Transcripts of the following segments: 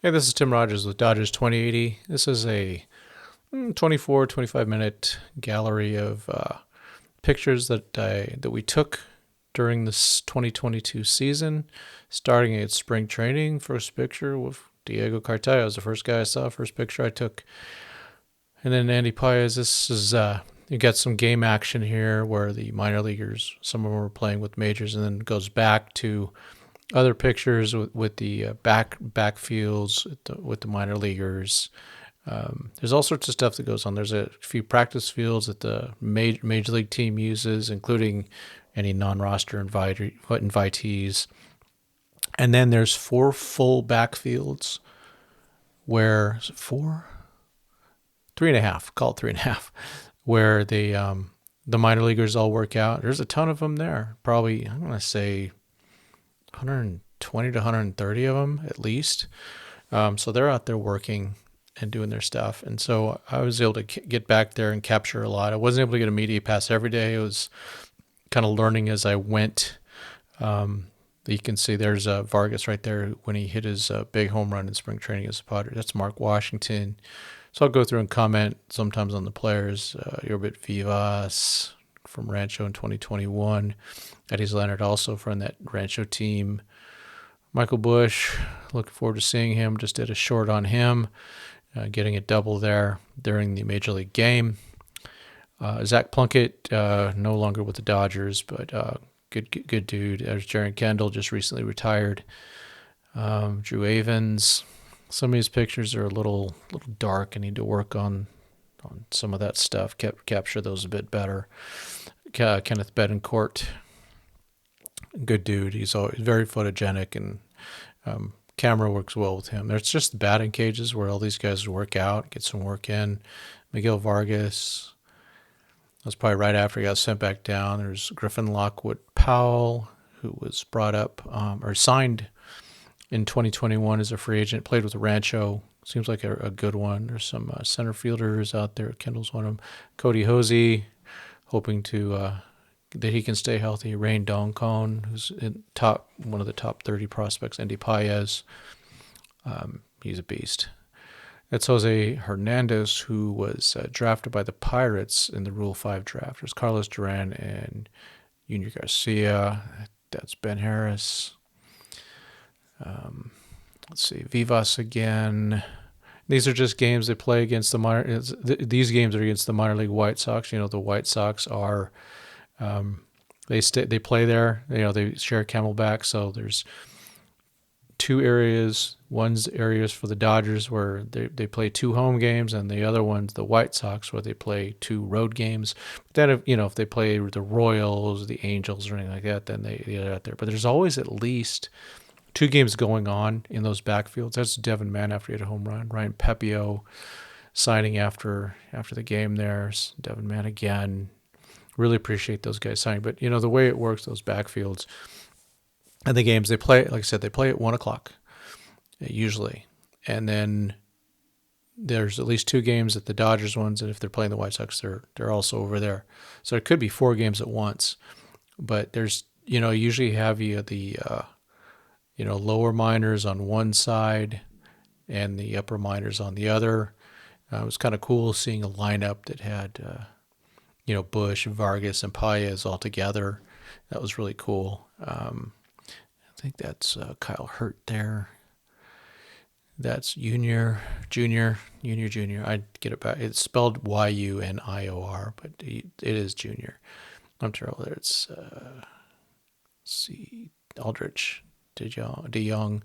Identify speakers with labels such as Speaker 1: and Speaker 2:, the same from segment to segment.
Speaker 1: Hey, this is Tim Rogers with Dodgers 2080. This is a 24, 25-minute gallery of pictures that we took during this 2022 season, starting at spring training. First picture with Diego Cartaya was the first guy I saw. First picture I took, and then Andy Paez. This is you got some game action here where the minor leaguers, some of them were playing with majors, and then it goes back to other pictures with the backfields with the minor leaguers. There's all sorts of stuff that goes on. There's a few practice fields that the major league team uses, including any non-roster invitees. And then there's 4 full backfields where four, 3.5, call it 3.5, where the minor leaguers all work out. There's a ton of them there. Probably, I'm going to say 120 to 130 of them at least. So they're out there working and doing their stuff. And so I was able to get back there and capture a lot. I wasn't able to get a media pass every day. It was kind of learning as I went. You can see there's Vargas right there when he hit his big home run in spring training as a Padre. That's Mark Washington. So I'll go through and comment sometimes on the players. Yorbit Vivas from Rancho in 2021. Eddie Leonard also from that Rancho team. Michael Busch, looking forward to seeing him. Just did a short on him, getting a double there during the Major League game. Zach Plunkett, no longer with the Dodgers, but good dude. There's Jaron Kendall, just recently retired. Drew Avens. Some of these pictures are a little dark. I need to work on some of that stuff, capture those a bit better. Kenneth Betancourt, good dude. He's always very photogenic, and camera works well with him. There's just the batting cages where all these guys work out, get some work in. Miguel Vargas, that's probably right after he got sent back down. There's Griffin Lockwood Powell, who was brought up or signed in 2021 as a free agent, played with Rancho. Seems like a good one. There's some center fielders out there. Kendall's one of them. Cody Hosey, hoping to that he can stay healthy. Rain Doncon, who's one of the top 30 prospects. Andy Paez, he's a beast. That's Jose Hernandez, who was drafted by the Pirates in the Rule 5 draft. There's Carlos Duran and Junior Garcia. That's Ben Harris. Let's see, Vivas again. These are just games they play against the minor. These games are against the minor league White Sox. You know, the White Sox are they play there. You know, they share Camelback. So there's 2 areas. One's areas for the Dodgers where they play 2 home games, and the other one's the White Sox where they play 2 road games. But then if they play the Royals, the Angels, or anything like that, then they get out there. But there's always at least 2 games going on in those backfields. That's Devin Mann after he hit a home run. Ryan Pepio signing after the game there. Devin Mann again. Really appreciate those guys signing. But, the way it works, those backfields and the games, they play, like I said, they play at 1 o'clock usually. And then there's at least 2 games at the Dodgers ones. And if they're playing the White Sox, they're also over there. So it could be 4 games at once. But there's, usually have the lower minors on one side and the upper minors on the other. It was kind of cool seeing a lineup that had, Busch, Vargas, and Paez all together. That was really cool. I think that's Kyle Hurt there. That's Junior. I get it back. It's spelled Yunior, but it is Junior. I'm terrible there. It's, let's see, Aldrich. DeYoung.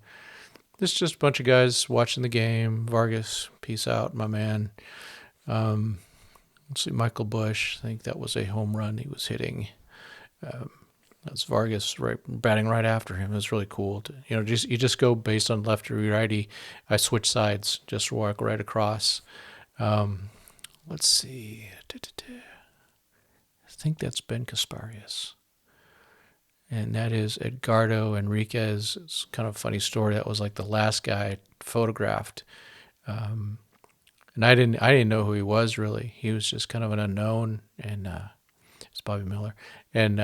Speaker 1: This is just a bunch of guys watching the game. Vargas, peace out, my man. Let's see, Michael Busch. I think that was a home run he was hitting. That's Vargas batting right after him. It was really cool. You just go based on left or righty. I switch sides, just walk right across. Let's see. I think that's Ben Kasparius. And that is Edgardo Enriquez. It's kind of a funny story. That was like the last guy I photographed. And I didn't know who he was really. He was just kind of an unknown, and it's Bobby Miller. And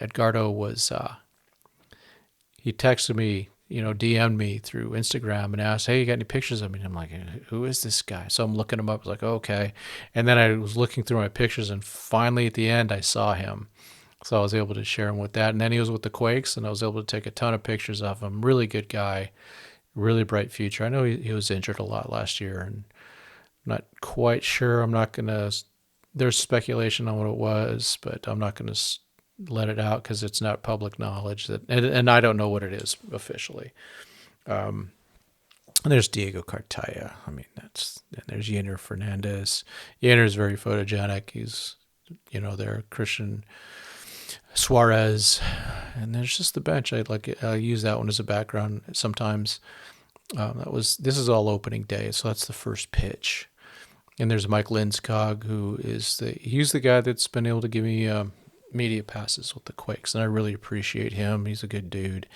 Speaker 1: Edgardo was he texted me DM'd me through Instagram and asked, "Hey, you got any pictures of me?" And I'm like, "Who is this guy?" So I'm looking him up. I was like, okay. And then I was looking through my pictures, and finally at the end, I saw him. So I was able to share him with that. And then he was with the Quakes, and I was able to take a ton of pictures of him. Really good guy, really bright future. I know he was injured a lot last year, and I'm not quite sure. I'm not gonna. There's speculation on what it was, but I'm not gonna let it out because it's not public knowledge that, and I don't know what it is officially. And there's Diego Cartaya. I mean, and there's Yener Fernandez. Yener's very photogenic. He's, there Christian Suarez, and there's just the bench. I use that one as a background sometimes. This is all opening day, so that's the first pitch. And there's Mike Lindskog, he's the guy that's been able to give me media passes with the Quakes, and I really appreciate him. He's a good dude.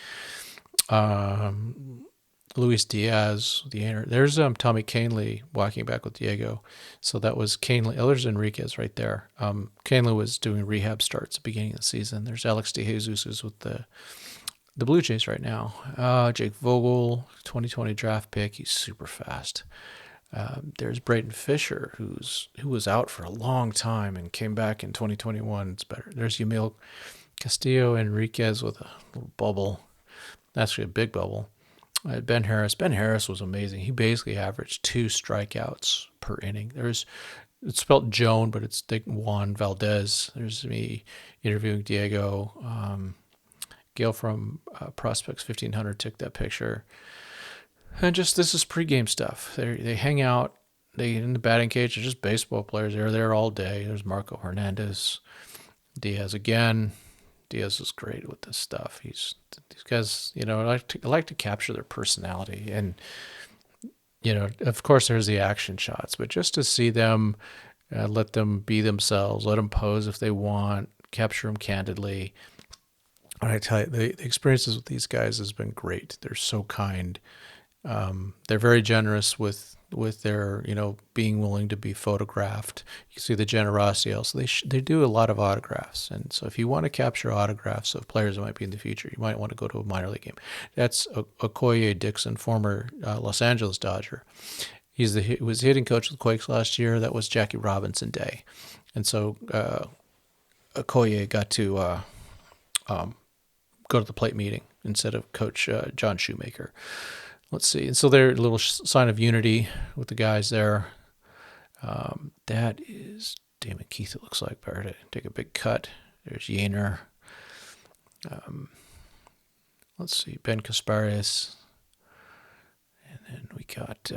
Speaker 1: Luis Diaz, there's Tommy Canely walking back with Diego. So that was Canely. Oh, there's Enriquez right there. Canely was doing rehab starts at the beginning of the season. There's Alex DeJesus, who's with the Blue Jays right now. Jake Vogel, 2020 draft pick. He's super fast. There's Braden Fisher, who was out for a long time and came back in 2021. It's better. There's Yamil Castillo Enriquez with a little bubble. Actually, a big bubble. Ben Harris. Ben Harris was amazing. He basically averaged 2 strikeouts per inning. It's spelled Joan, but it's Juan Valdez. There's me interviewing Diego. Gail from Prospects 1500 took that picture. And this is pregame stuff. They hang out. They in the batting cage. They're just baseball players. They're there all day. There's Marco Hernandez, Diaz again. Diaz is great with this stuff. These guys, I like to capture their personality, and of course there's the action shots, but just to see them, let them be themselves, let them pose if they want, capture them candidly. And I tell you, the experiences with these guys has been great. They're so kind. They're very generous with their, being willing to be photographed. You can see the generosity also. They do a lot of autographs. And so if you want to capture autographs of players that might be in the future, you might want to go to a minor league game. That's Okoye Dixon, former Los Angeles Dodger. He was hitting coach of the Quakes last year. That was Jackie Robinson Day. And so Okoye got to go to the plate meeting instead of Coach John Shoemaker. Let's see. And so they're a little sign of unity with the guys there. That is Damon Keith, it looks like. Better to take a big cut. There's Yener. Let's see. Ben Kasparis. And then we got,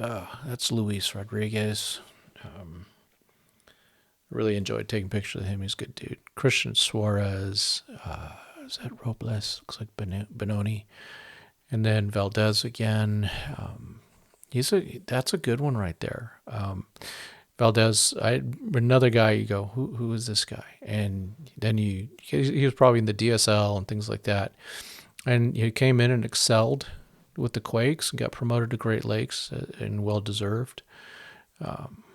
Speaker 1: that's Luis Rodriguez. Really enjoyed taking pictures of him. He's a good dude. Christian Suarez. Is that Robles? Looks like Benoni. And then Valdez again. That's a good one right there. Valdez, another guy. You go, who is this guy? And then he was probably in the DSL and things like that. And he came in and excelled with the Quakes and got promoted to Great Lakes, and well deserved.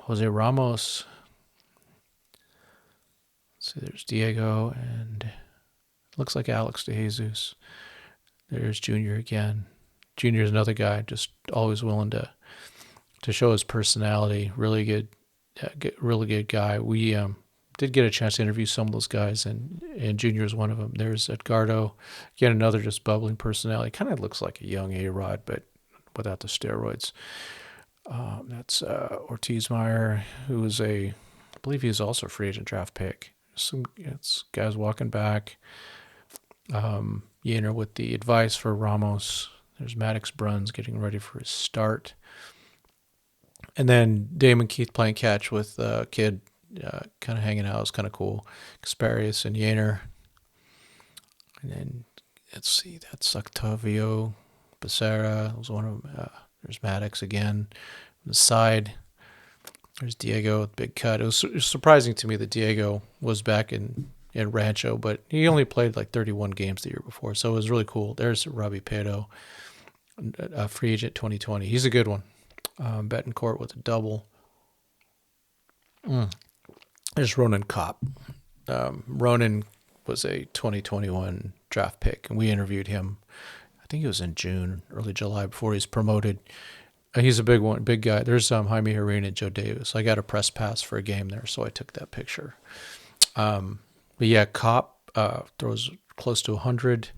Speaker 1: Jose Ramos. Let's see, there's Diego, and it looks like Alex DeJesus. There's Junior again. Junior's another guy, just always willing to show his personality. Really good guy. We did get a chance to interview some of those guys, and Junior is one of them. There's Edgardo, again, another just bubbling personality. Kind of looks like a young A-Rod, but without the steroids. That's Ortiz Meyer, who is I believe he was also a free agent draft pick. It's guys walking back. Yener with the advice for Ramos. There's Maddox Bruns getting ready for his start. And then Damon Keith playing catch with a kid kind of hanging out. It was kind of cool. Kasparius and Yener. And then, let's see, that's Octavio Becerra. Was one of them. There's Maddox again. On the side, there's Diego with big cut. It was surprising to me that Diego was back in Rancho, but he only played like 31 games the year before, so it was really cool. There's Robbie Peto, a free agent 2020. He's a good one. Betancourt with a double. There's Ronan Kopp. Ronan was a 2021 draft pick, and we interviewed him think it was in June, early July, before he's promoted. He's a big one, big guy. There's Jaime Herrera and Joe Davis. I got a press pass for a game there, so I took that picture. But yeah, Kopp throws close to 100.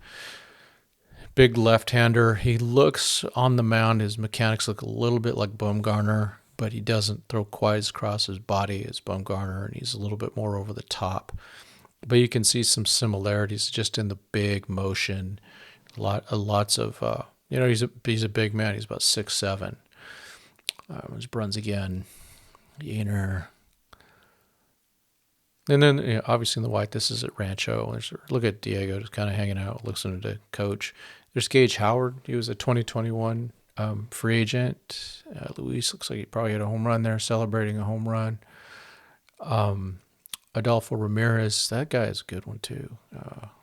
Speaker 1: Big left-hander. He looks on the mound. His mechanics look a little bit like Bumgarner, but he doesn't throw quite as across his body as Bumgarner, and he's a little bit more over the top. But you can see some similarities just in the big motion. Lots of he's a big man. He's about 6'7". His runs again, Yeaner. And then obviously in the white, this is at Rancho. Look at Diego just kind of hanging out, listening to coach. There's Gage Howard. He was a 2021 free agent. Luis looks like he probably had a home run there, celebrating a home run. Adolfo Ramirez, that guy is a good one too.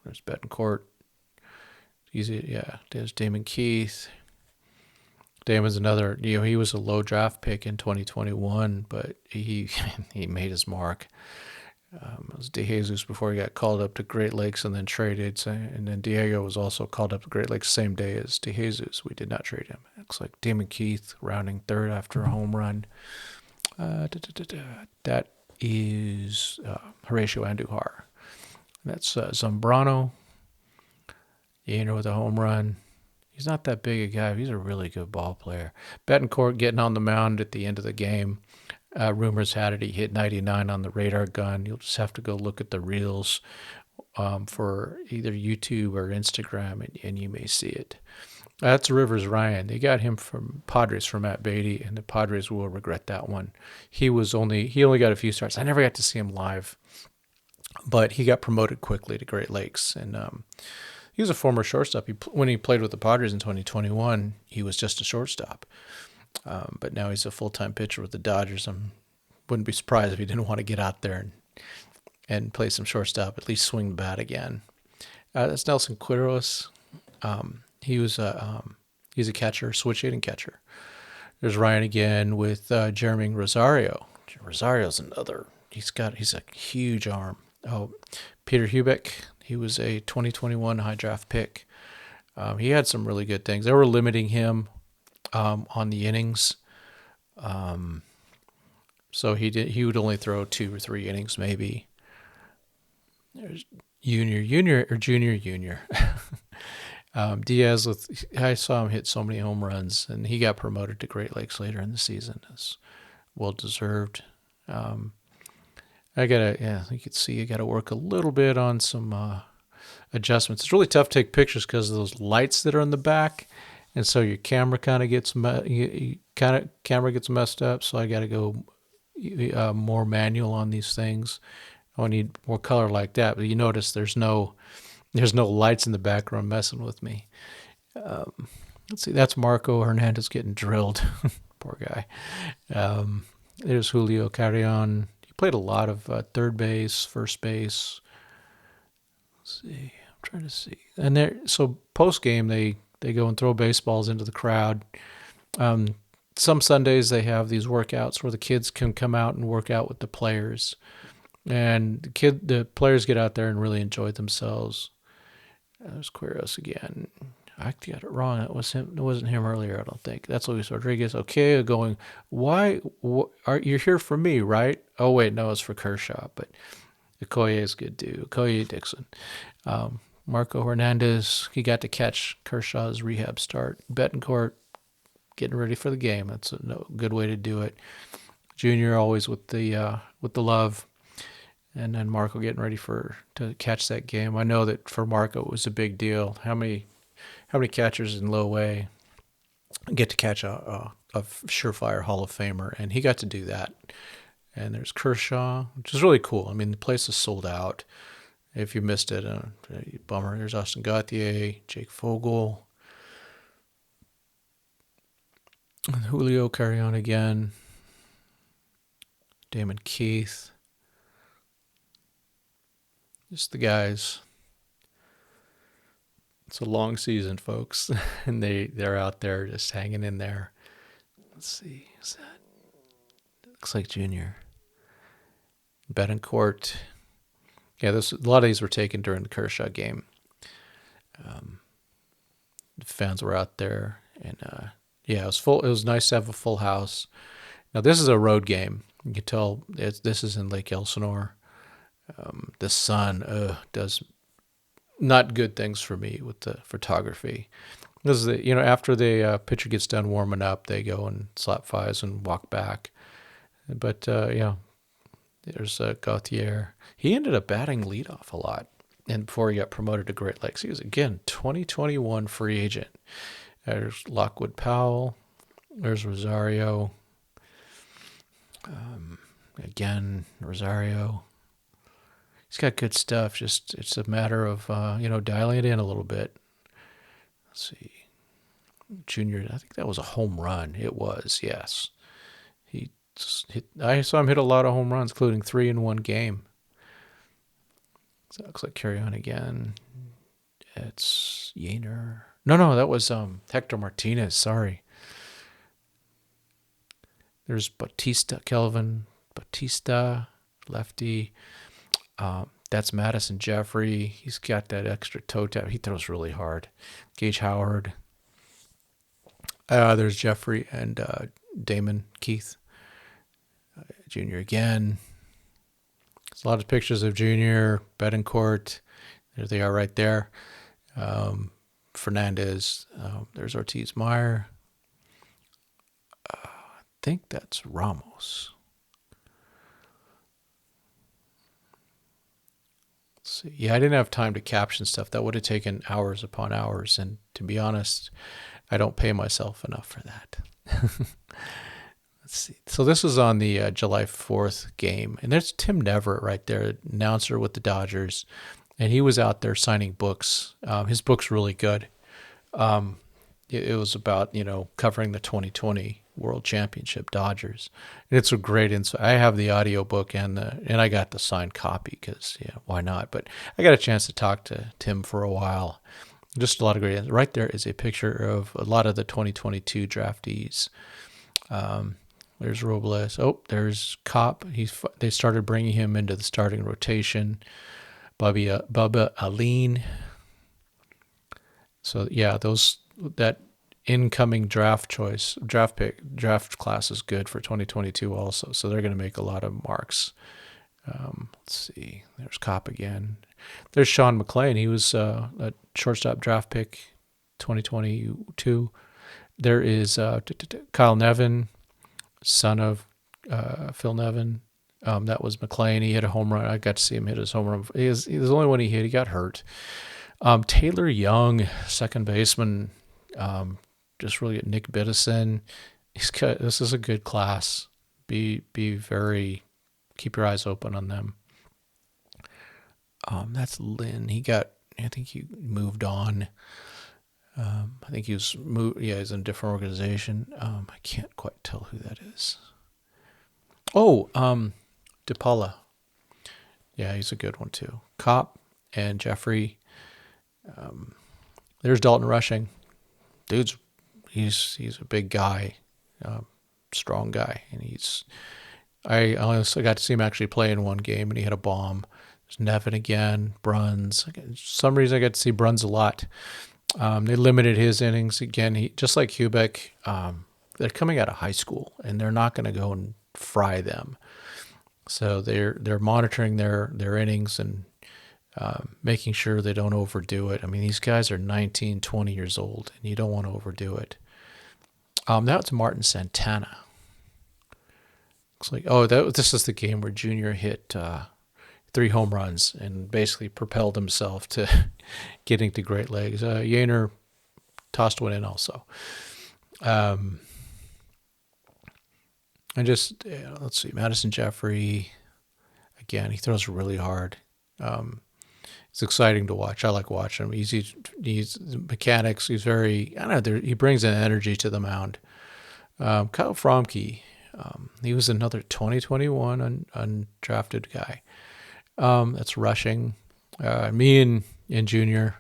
Speaker 1: There's Betancourt. There's Damon Keith. Damon's another, he was a low draft pick in 2021, but he made his mark. It was DeJesus before he got called up to Great Lakes and then traded. And then Diego was also called up to Great Lakes same day as DeJesus. We did not trade him. It looks like Damon Keith rounding third after a home run. That is Horatio Andujar. That's Zambrano. With a home run. He's not that big a guy. He's a really good ball player. Betancourt getting on the mound at the end of the game. Rumors had it he hit 99 on the radar gun. You'll just have to go look at the reels for either YouTube or Instagram, and you may see it. That's Rivers Ryan. They got him from Padres for Matt Beatty, and the Padres will regret that one. He only got a few starts. I never got to see him live, but he got promoted quickly to Great Lakes, and he was a former shortstop. When he played with the Padres in 2021, he was just a shortstop. But now he's a full-time pitcher with the Dodgers. I wouldn't be surprised if he didn't want to get out there and play some shortstop, at least swing the bat again. That's Nelson Quiroz. He's a catcher, switch hitting catcher. There's Ryan again with Jeremy Rosario. Rosario's another. He's a huge arm. Oh, Peter Hubeck. He was a 2021 high draft pick. He had some really good things. They were limiting him on the innings. So he would only throw 2 or 3 innings maybe. There's Junior. Diaz, I saw him hit so many home runs, and he got promoted to Great Lakes later in the season. It's well deserved. You can see I got to work a little bit on some adjustments. It's really tough to take pictures because of those lights that are in the back, and so your camera kind of gets messed up. So I got to go more manual on these things. I need more color like that. But you notice there's no lights in the background messing with me. Let's see, that's Marco Hernandez getting drilled. Poor guy. There's Julio Carrion. He played a lot of third base, first base. Let's see. I'm trying to see. And so post game they go and throw baseballs into the crowd. Some Sundays they have these workouts where the kids can come out and work out with the players. And the players get out there and really enjoy themselves. There's Quiroz again. I got it wrong. It was him. It wasn't him earlier, I don't think. That's Luis Rodriguez. Okay, going, why? You're here for me, right? Oh, wait, no, it's for Kershaw. But Okoye is good, too. Okoye Dixon. Marco Hernandez, he got to catch Kershaw's rehab start. Betancourt getting ready for the game. That's a good way to do it. Junior always with the love. And then Marco getting ready to catch that game. I know that for Marco it was a big deal. How many catchers in low A get to catch a surefire Hall of Famer? And he got to do that. And there's Kershaw, which is really cool. I mean, the place is sold out. If you missed it, bummer. There's Austin Gauthier, Jake Fogel, and Julio Carrion again, Damon Keith. Just the guys. It's a long season, folks, and they're out there just hanging in there. Let's see, is that? It looks like Junior. Betancourt. Yeah, a lot of these were taken during the Kershaw game. fans were out there, and yeah, it was full. It was nice to have a full house. Now this is a road game. You can tell this is in Lake Elsinore. The sun does not good things for me with the photography. This is after the pitcher gets done warming up, they go and slap fives and walk back. But yeah, there's Gauthier. He ended up batting leadoff a lot, and before he got promoted to Great Lakes, he was again 2021 free agent. There's Lockwood Powell. There's Rosario. Again, Rosario. He's got good stuff. Just it's a matter of dialing it in a little bit. Let's see. Junior, I think that was a home run. It was, yes. He just hit. I saw him hit a lot of home runs, including 3 in one game. So it looks like carry on again. It's Yainer. No, that was Hector Martinez. Sorry. There's Kelvin Bautista, lefty. That's Madison Jeffrey. He's got that extra toe tap. He throws really hard. Gage Howard. There's Jeffrey and Damon Keith. Junior again. There's a lot of pictures of Junior, Betancourt. There they are right there. Fernandez. There's Ortiz Meyer. I think that's Ramos. Let's see. Yeah, I didn't have time to caption stuff. That would have taken hours upon hours. And to be honest, I don't pay myself enough for that. Let's see. So this was on the July 4th game. And there's Tim Neverett right there, announcer with the Dodgers. And he was out there signing books. His book's really good. It was about, covering the 2020 World Championship Dodgers. And it's a great insight. I have the audio book and I got the signed copy because, why not? But I got a chance to talk to Tim for a while. Just a lot of great. Right there is a picture of a lot of the 2022 draftees. There's Robles. Oh, there's Kopp. They started bringing him into the starting rotation. Bubba Aline. So yeah, that incoming draft class is good for 2022 also. So they're going to make a lot of marks. Let's see. There's Kopp again. There's Sean McClain. He was a shortstop draft pick 2022. There is Kyle Nevin, son of Phil Nevin. That was McClain. He hit a home run. I got to see him hit his home run. He was the only one he hit. He got hurt. Taylor Young, second baseman. Just really Nick Biddison. This is a good class. Keep your eyes open on them. That's Lynn. I think he moved on. I think he was moved. Yeah, he's in a different organization. I can't quite tell who that is. Oh, DePaula. Yeah, he's a good one too. Kopp and Jeffrey. There's Dalton Rushing. He's a big guy, strong guy, and I honestly got to see him actually play in one game, and he had a bomb. There's Nevin again, Bruns. For some reason, I got to see Bruns a lot. They limited his innings again. He just like Hubeck. They're coming out of high school, and they're not going to go and fry them. So they're monitoring their innings and making sure they don't overdo it. I mean, these guys are 19, 20 years old, and you don't want to overdo it. That's Martin Santana. Looks like, this is the game where Junior hit 3 home runs and basically propelled himself to getting to Great Lakes. Yainer tossed one in also. Let's see, Madison Jeffrey, again, he throws really hard. It's exciting to watch. I like watching him. He's mechanics. He's very, he brings an energy to the mound. Kyle Fromke, he was another 2021 undrafted guy. That's Rushing. Me and Junior,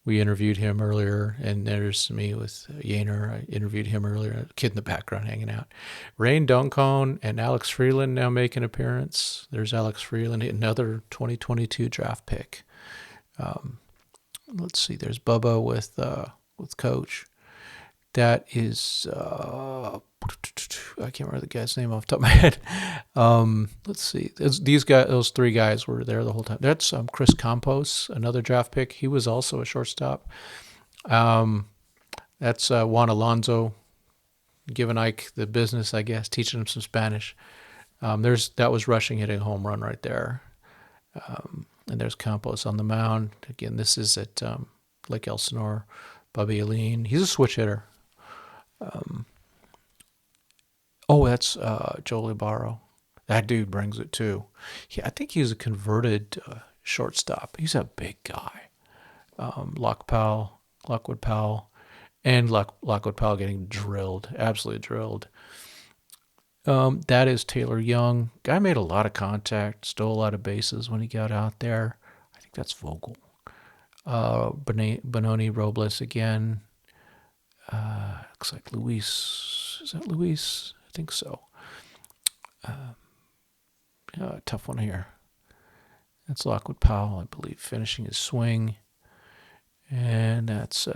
Speaker 1: we interviewed him earlier, and there's me with Yainer. I interviewed him earlier. A kid in the background hanging out. Rain Duncone and Alex Freeland now make an appearance. There's Alex Freeland, another 2022 draft pick. Let's see. There's Bubba with with Coach. That is, I can't remember the guy's name off the top of my head. Let's see. Those three guys were there the whole time. That's Chris Campos, another draft pick. He was also a shortstop. That's Juan Alonso, giving Ike the business, I guess, teaching him some Spanish. That was Rushing hitting a home run right there. And there's Campos on the mound. Again, this is at Lake Elsinore. Bobby Aline. He's a switch hitter. That's Joe Libaro. That dude brings it too. I think he's a converted shortstop. He's a big guy. Lockwood Powell, and Lockwood Powell getting drilled, absolutely drilled. That is Taylor Young. Guy made a lot of contact, stole a lot of bases when he got out there. I think that's Vogel. Benoni Robles again. Looks like Luis. Is that Luis? I think so. Tough one here. That's Lockwood Powell, I believe, finishing his swing. And that's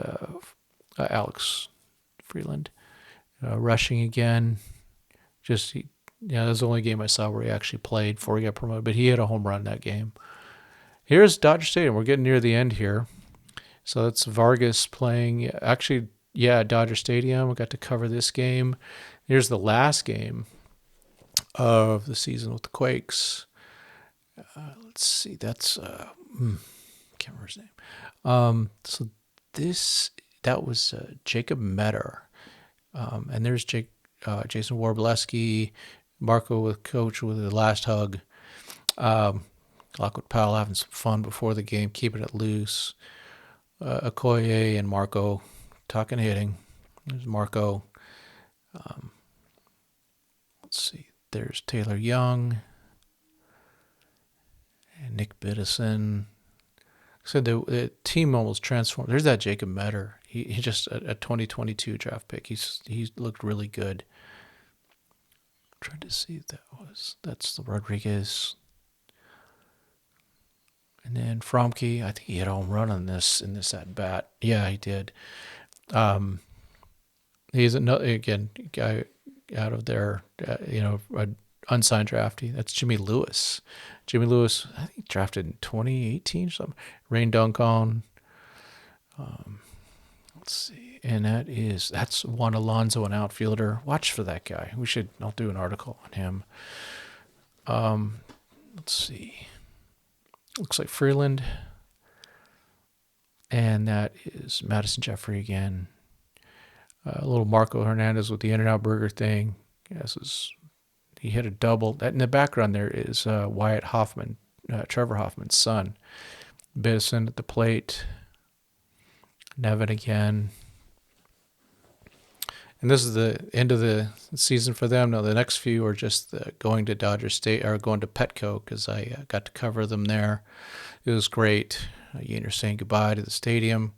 Speaker 1: Alex Freeland rushing again. That was the only game I saw where he actually played before he got promoted, but he hit a home run that game. Here's Dodger Stadium. We're getting near the end here. So that's Vargas playing. Actually, Dodger Stadium. We got to cover this game. Here's the last game of the season with the Quakes. Let's see. That's can't remember his name. That was Jacob Metter, and there's Jason Warbleski, Marco with Coach with the last hug. Lockwood Powell having some fun before the game, keeping it loose. Okoye and Marco talking hitting. There's Marco. Let's see. There's Taylor Young and Nick Biddison. So the team almost transformed. There's that Jacob Metter. He just a 2022 draft pick. He looked really good. I'm trying to see if that's the Rodriguez. And then Fromke, I think he had a home run in this at bat. Yeah, he did. He's another guy out of there. An unsigned draftee. That's Jimmy Lewis. Jimmy Lewis, I think drafted in 2018 or something. Rain Duncon. Let's see, and that's Juan Alonso, an outfielder. Watch for that guy. I'll do an article on him. Let's see. Looks like Freeland. And that is Madison Jeffrey again. A little Marco Hernandez with the In-N-Out Burger thing. He hit a double. That in the background there is Wyatt Hoffman, Trevor Hoffman's son. Biddison at the plate. Nevin again. And this is the end of the season for them. Now the next few are just going to Dodger State or going to Petco because I got to cover them there. It was great. Yainer saying goodbye to the stadium.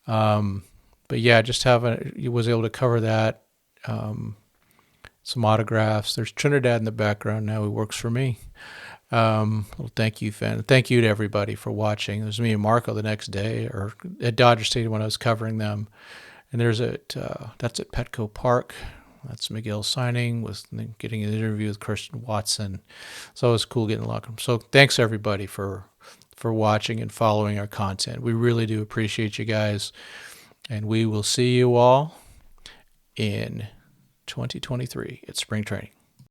Speaker 1: But yeah, was able to cover that. Some autographs. There's Trinidad in the background now. He works for me. Little thank you, fan. Thank you to everybody for watching. It was me and Marco the next day, or at Dodger Stadium when I was covering them. And that's at Petco Park. That's Miguel signing, getting an interview with Kirsten Watson. So it was cool getting a locker room. So thanks everybody for watching and following our content. We really do appreciate you guys. And we will see you all in 2023 at spring training.